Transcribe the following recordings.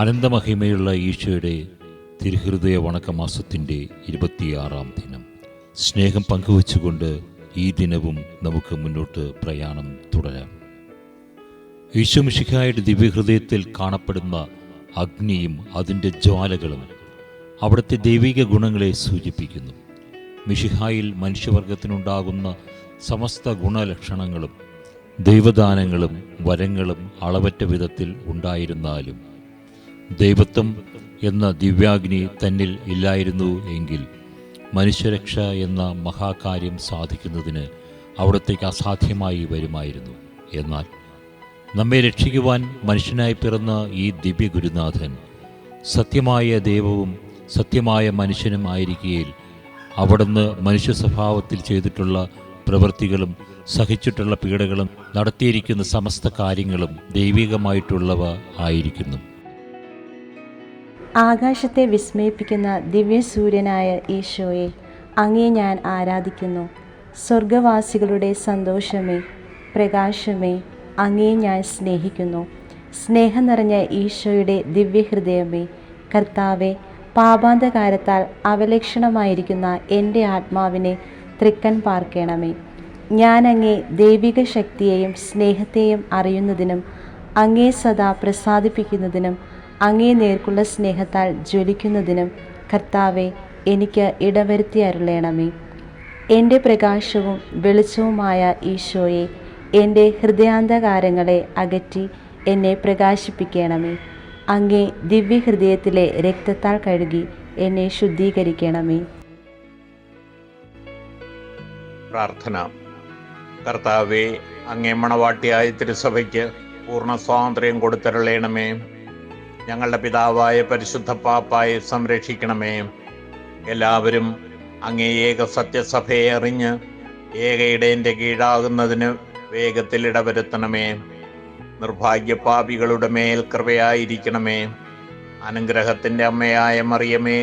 അനന്തമഹിമയുള്ള ഈശോയുടെ തിരുഹൃദയ വണക്കമാസത്തിൻ്റെ 26-ാം ദിനം. സ്നേഹം പങ്കുവച്ചുകൊണ്ട് ഈ ദിനവും നമുക്ക് മുന്നോട്ട് പ്രയാണം തുടരാം. ഈശോ മിശിഹായുടെ ദിവ്യഹൃദയത്തിൽ കാണപ്പെടുന്ന അഗ്നിയും അതിൻ്റെ ജ്വാലകളും അവിടുത്തെ ദൈവിക ഗുണങ്ങളെ സൂചിപ്പിക്കുന്നു. മിശിഹായിൽ മനുഷ്യവർഗത്തിനുണ്ടാകുന്ന സമസ്ത ഗുണലക്ഷണങ്ങളും ദൈവദാനങ്ങളും വരങ്ങളും അളവറ്റ വിധത്തിൽ ഉണ്ടായിരുന്നാലും ദൈവത്വം എന്ന ദിവ്യാഗ്നി തന്നിൽ ഇല്ലായിരുന്നു എങ്കിൽ മനുഷ്യരക്ഷ എന്ന മഹാകാര്യം സാധിക്കുന്നതിന് അവിടത്തേക്ക് അസാധ്യമായി വരുമായിരുന്നു. എന്നാൽ നമ്മെ രക്ഷിക്കുവാൻ മനുഷ്യനായി പിറന്ന ഈ ദിവ്യ ഗുരുനാഥൻ സത്യമായ ദൈവവും സത്യമായ മനുഷ്യനും ആയിരിക്കുകയിൽ അവിടുന്ന് മനുഷ്യ സ്വഭാവത്തിൽ ചെയ്തിട്ടുള്ള പ്രവൃത്തികളും സഹിച്ചിട്ടുള്ള പീഡകളും നടത്തിയിരിക്കുന്ന സമസ്ത കാര്യങ്ങളും ദൈവികമായിട്ടുള്ളവ ആയിരിക്കുന്നു. ആകാശത്തെ വിസ്മയിപ്പിക്കുന്ന ദിവ്യസൂര്യനായ ഈശോയെ അങ്ങേ ഞാൻ ആരാധിക്കുന്നു. സ്വർഗവാസികളുടെ സന്തോഷമേ, പ്രകാശമേ, അങ്ങേ ഞാൻ സ്നേഹിക്കുന്നു. സ്നേഹം നിറഞ്ഞ ഈശോയുടെ ദിവ്യഹൃദയമേ, കർത്താവെ, പാപാന്തകാരത്താൽ അവലക്ഷണമായിരിക്കുന്ന എൻ്റെ ആത്മാവിനെ തൃക്കൺ പാർക്കണമേ. ഞാൻ അങ്ങേ ദൈവിക ശക്തിയെയും സ്നേഹത്തെയും അറിയുന്നതിനും അങ്ങേ സദാ പ്രസാദിപ്പിക്കുന്നതിനും അങ്ങേ നേർക്കുള്ള സ്നേഹത്താൽ ജ്വലിക്കുന്നതിനും കർത്താവെ, എനിക്ക് ഇടവരുത്തി അരുളേണമേ. എൻ്റെ പ്രകാശവും വെളിച്ചവുമായ ഈശോയെ, എൻ്റെ ഹൃദയാന്തകാരങ്ങളെ അകറ്റി എന്നെ പ്രകാശിപ്പിക്കണമേ. അങ്ങേ ദിവ്യഹൃദയത്തിലെ രക്തത്താൽ കഴുകി എന്നെ ശുദ്ധീകരിക്കണമേ. പ്രാർത്ഥന. കർത്താവേ, അങ്ങേ മണവാട്ടിയായ തിരുസഭയ്ക്ക് പൂർണ്ണ സ്വാതന്ത്ര്യം കൊടുത്തരുളേണമേ. ഞങ്ങളുടെ പിതാവായ പരിശുദ്ധ പാപ്പായെ സംരക്ഷിക്കണമേ. എല്ലാവരും അങ്ങേ ഏക സത്യസഭയെ അറിഞ്ഞ് ഏക ഇടയൻ്റെ കീഴാകുന്നതിന് വേഗത്തിൽ ഇടവരുത്തണമേ. നിർഭാഗ്യ പാപികളുടെ മേൽ കൃപയായിരിക്കണമേ. അനുഗ്രഹത്തിൻ്റെ അമ്മയായ മറിയമേ,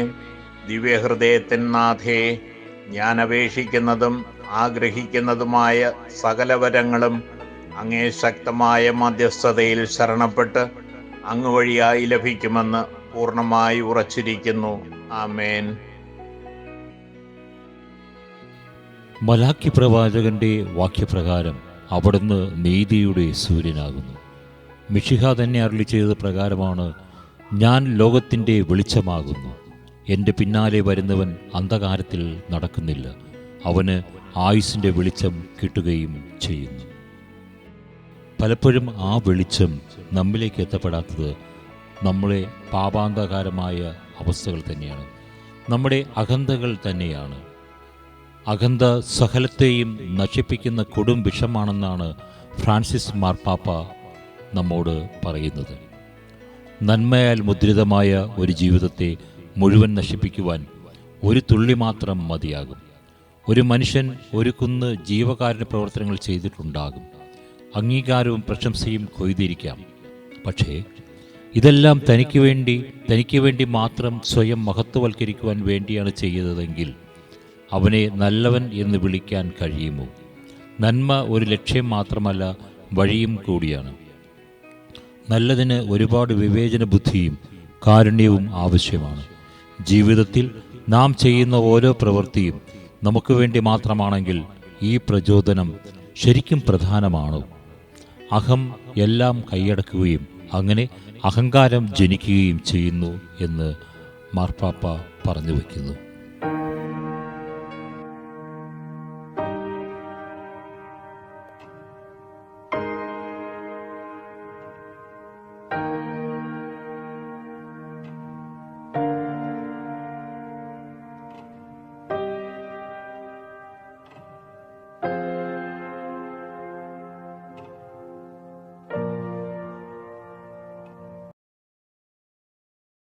ദിവ്യഹൃദയത്തിൻ നാഥേ, ഞാൻ അപേക്ഷിക്കുന്നതും ആഗ്രഹിക്കുന്നതുമായ സകല വരങ്ങളും അങ്ങേ ശക്തമായ മധ്യസ്ഥതയിൽ ശരണപ്പെട്ട് അങ്ങ് വഴിയായി ലഭിക്കുമെന്ന് പൂർണ്ണമായി ഉറച്ചിരിക്കുന്നു. ആമേൻ. മലാക്കി പ്രവാചകന്റെ വാക്യപ്രകാരം അവിടുന്ന് നീതിയുടെ സൂര്യനാകുന്നു. മിശിഹ തന്നെ അരുളി ചെയ്ത പ്രകാരമാണ്, ഞാൻ ലോകത്തിൻ്റെ വെളിച്ചമാകുന്നു. എൻ്റെ പിന്നാലെ വരുന്നവൻ അന്ധകാരത്തിൽ നടക്കുന്നില്ല, അവന് ആയുസ്സിൻ്റെ വെളിച്ചം കിട്ടുകയും ചെയ്യുന്നു. പലപ്പോഴും ആ വെളിച്ചം നമ്മിലേക്ക് എത്തപ്പെടാത്തത് നമ്മളെ പാപാന്തകാരമായ അവസ്ഥകൾ തന്നെയാണ്, നമ്മുടെ അഹന്തകൾ തന്നെയാണ്. അഹന്ത സകലത്തെയും നശിപ്പിക്കുന്ന കൊടും വിഷമാണെന്നാണ് ഫ്രാൻസിസ് മാർപ്പാപ്പ നമ്മോട് പറയുന്നത്. നന്മയാൽ മുദ്രിതമായ ഒരു ജീവിതത്തെ മുഴുവൻ നശിപ്പിക്കുവാൻ ഒരു തുള്ളി മാത്രം മതിയാകും. ഒരു മനുഷ്യൻ ഒരു കുന്ന് ജീവകാരുണ്യ പ്രവർത്തനങ്ങൾ ചെയ്തിട്ടുണ്ടാകും, അംഗീകാരവും പ്രശംസയും കൊയ്തിരിക്കാം. പക്ഷേ ഇതെല്ലാം തനിക്ക് വേണ്ടി മാത്രം സ്വയം മഹത്വവൽക്കരിക്കുവാൻ വേണ്ടിയാണ് ചെയ്തതെങ്കിൽ അവനെ നല്ലവൻ എന്ന് വിളിക്കാൻ കഴിയുമോ? നന്മ ഒരു ലക്ഷ്യം മാത്രമല്ല, വഴിയും കൂടിയാണ്. നല്ലതിന് ഒരുപാട് വിവേചന ബുദ്ധിയും കാരുണ്യവും ആവശ്യമാണ്. ജീവിതത്തിൽ നാം ചെയ്യുന്ന ഓരോ പ്രവൃത്തിയും നമുക്ക് വേണ്ടി മാത്രമാണെങ്കിൽ ഈ പ്രചോദനം ശരിക്കും പ്രധാനമാണോ? അഹം എല്ലാം കൈയടക്കുകയും അങ്ങനെ അഹങ്കാരം ജനിക്കുകയും ചെയ്യുന്നു എന്ന് മാർപ്പാപ്പ പറഞ്ഞു വയ്ക്കുന്നു.